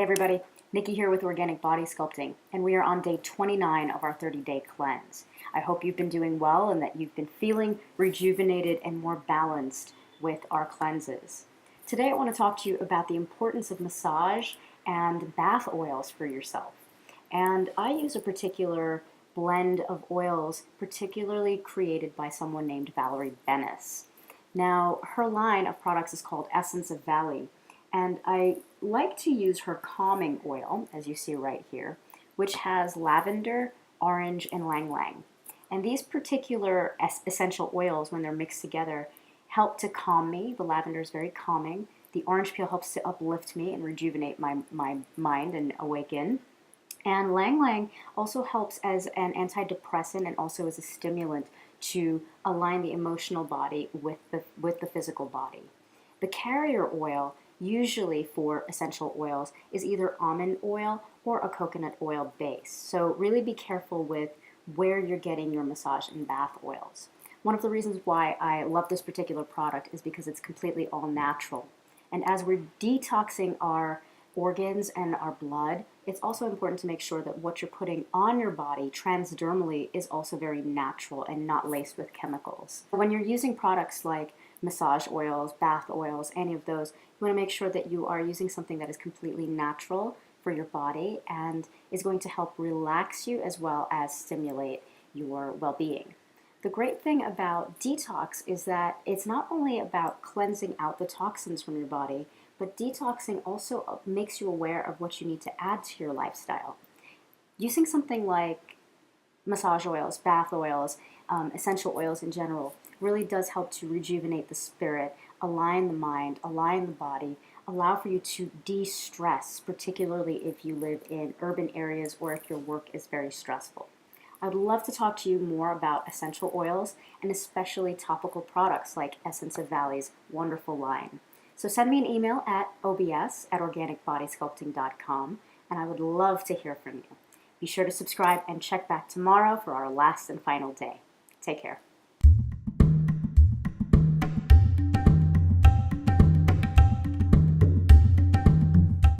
Hey everybody, Nikki here with Organic Body Sculpting, and we are on day 29 of our 30-day cleanse. I hope you've been doing well and that you've been feeling rejuvenated and more balanced with our cleanses. Today I want to talk to you about the importance of massage and bath oils for yourself. And I use a particular blend of oils, particularly created by someone named Valerie Bennis. Now, her line of products is called Essence of Valley, and I like to use her calming oil, as you see right here, which has lavender, orange, and ylang ylang. And these particular essential oils, when they're mixed together, help to calm me. The lavender is very calming. The orange peel helps to uplift me and rejuvenate my mind and awaken. And ylang ylang also helps as an antidepressant and also as a stimulant to align the emotional body with the physical body. The carrier oil, usually for essential oils, is either almond oil or a coconut oil base. So really be careful with where you're getting your massage and bath oils. One of the reasons why I love this particular product is because it's completely all natural. And as we're detoxing our organs and our blood, it's also important to make sure that what you're putting on your body transdermally is also very natural and not laced with chemicals. When you're using products like massage oils, bath oils, any of those, you want to make sure that you are using something that is completely natural for your body and is going to help relax you as well as stimulate your well-being. The great thing about detox is that it's not only about cleansing out the toxins from your body, but detoxing also makes you aware of what you need to add to your lifestyle. Using something like massage oils, bath oils, essential oils in general, really does help to rejuvenate the spirit, align the mind, align the body, allow for you to de-stress, particularly if you live in urban areas or if your work is very stressful. I would love to talk to you more about essential oils and especially topical products like Essence of Valley's wonderful line. So send me an email at obs@organicbodysculpting.com, and I would love to hear from you. Be sure to subscribe and check back tomorrow for our last and final day. Take care.